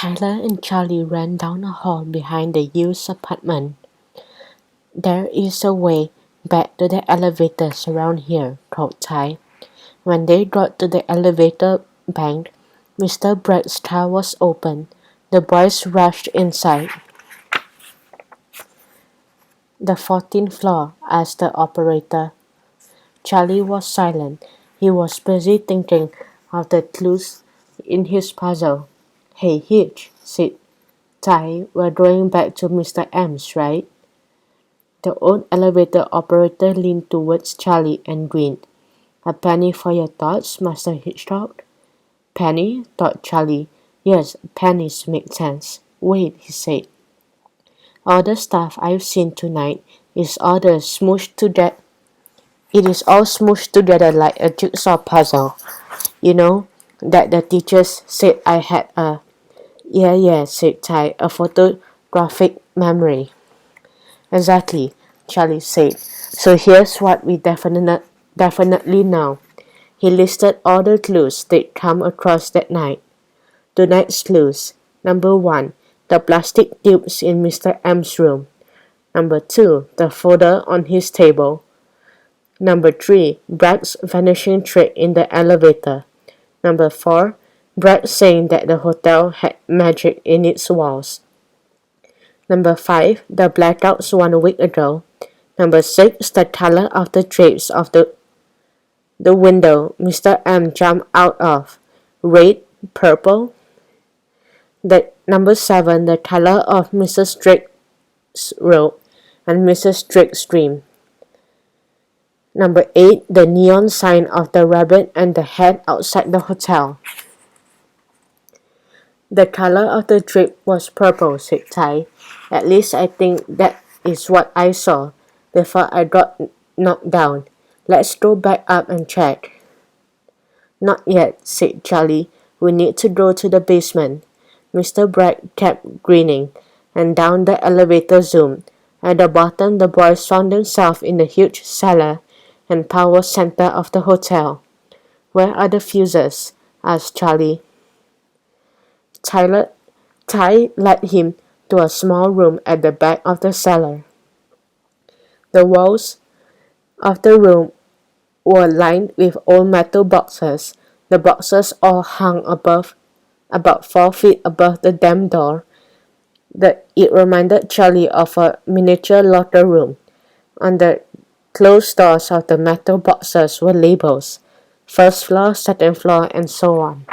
Tyler and Charlie ran down a hall behind the youth's apartment. "There is a way back to the elevators around here," told Ty. When they got to the elevator bank, Mr. Bragg's door was open. The boys rushed inside. "The 14th floor," asked the operator. Charlie was silent. He was busy thinking of the clues in his puzzle. "Hey, Hitch," said Ty, "we're going back to Mr. M's, right?" The old elevator operator leaned towards Charlie and grinned. "A penny for your thoughts, Master Hitchcock?" "Penny?" thought Charlie. "Yes, pennies make sense." "Wait," he said. "All the stuff I've seen tonight is all smooshed together. It is all smooshed together like a jigsaw puzzle. You know, that the teachers said I had a—" Yeah, said Ty, "a photographic memory." "Exactly," Charlie said. "So here's what we definitely know." He listed all the clues they'd come across that night. Tonight's clues: Number 1, the plastic tubes in Mr. M's room. Number 2, the folder on his table. Number 3, Bragg's vanishing trick in the elevator. Number 4, Bragg saying that the hotel had magic in its walls. Number 5, the blackouts 1 week ago. Number 6, the color of the drapes of the window Mr. M jumped out of. Red, purple. Number 7, the color of Mrs. Drake's robe and Mrs. Drake's dream. Number 8, the neon sign of the rabbit and the hat outside the hotel. "The color of the drape was purple," said Ty. "At least I think that is what I saw before I got knocked down. Let's go back up and check." "Not yet," said Charlie. "We need to go to the basement." Mr. Bragg kept grinning, and down the elevator zoomed. At the bottom, the boys found themselves in the huge cellar and power center of the hotel. "Where are the fuses?" asked Charlie. Ty led him to a small room at the back of the cellar. The walls of the room were lined with old metal boxes. The boxes all hung above, about 4 feet above the damn door. It reminded Charlie of a miniature locker room. On the closed doors of the metal boxes were labels: first floor, second floor, and so on.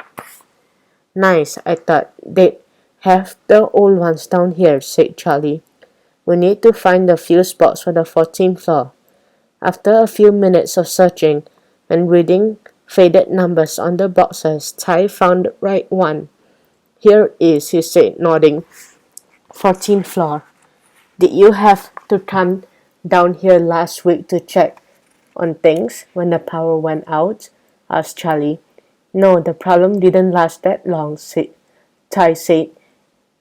"Nice," I thought. "They'd have the old ones down here," said Charlie. "We need to find the fuse box for the 14th floor." After a few minutes of searching and reading faded numbers on the boxes, Ty found the right one. "Here it is," he said, nodding. "14th floor. Did you have to come down here last week to check on things when the power went out?" asked Charlie. "No, the problem didn't last that long," Ty said.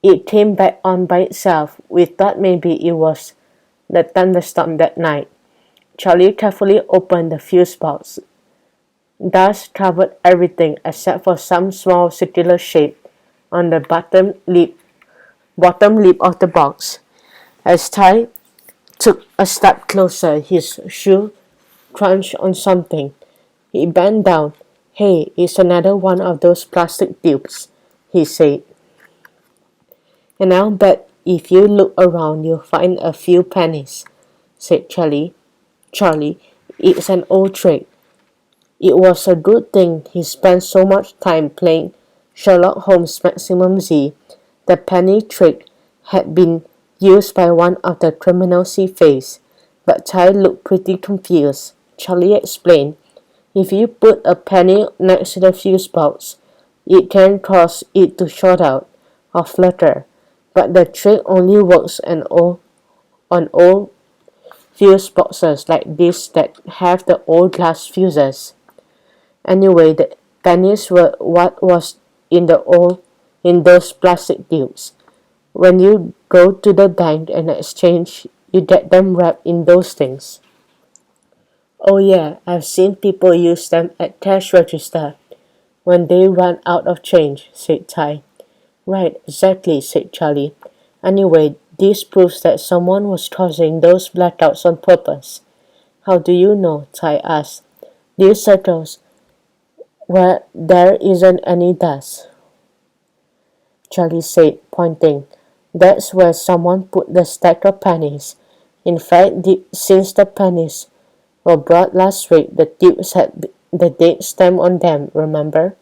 "It came back on by itself. We thought maybe it was the thunderstorm that night." Charlie carefully opened the fuse box. Dust covered everything except for some small circular shape on the bottom lip of the box. As Ty took a step closer, his shoe crunched on something. He bent down. "Hey, it's another one of those plastic tubes," he said. "And I'll bet if you look around you'll find a few pennies," said Charlie. "It's an old trick. It was a good thing he spent so much time playing Sherlock Holmes Maximum Z. The penny trick had been used by one of the criminals he faced." But Ty looked pretty confused. Charlie explained, "If you put a penny next to the fuse box, it can cause it to short out or flutter. But the trick only works on old fuse boxes like this that have the old glass fuses. Anyway, the pennies were what was in those plastic tubes. When you go to the bank and exchange, you get them wrapped in those things." "Oh yeah, I've seen people use them at cash register when they run out of change," said Ty. Right, exactly, said Charlie. Anyway, this proves that someone was causing those blackouts on purpose. How do you know? Tai asked. These circles where there isn't any dust, Charlie said, pointing. That's where someone put the stack of pennies. In fact, since the pennies were brought last week, the tips had the date stamped on them, remember?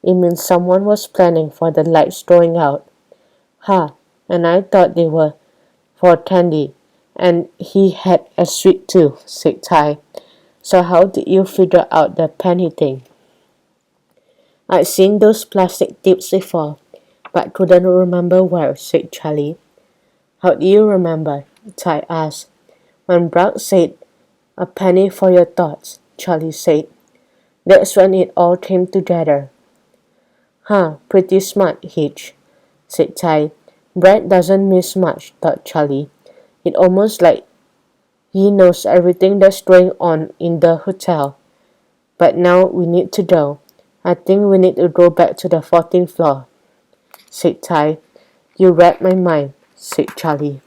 It means someone was planning for the lights going out. Ha, and I thought they were for candy, and he had a sweet tooth, said Tai. So how did you figure out the penny thing? I'd seen those plastic tips before, but couldn't remember where, said Charlie. How do you remember? Tai asked. When Brock said, a penny for your thoughts, Charlie said. That's when it all came together. Huh, pretty smart, Hitch, said Tai. Brad doesn't miss much, thought Charlie. It almost like he knows everything that's going on in the hotel. But now we need to go. I think we need to go back to the 14th floor, said Tai. You read my mind, said Charlie.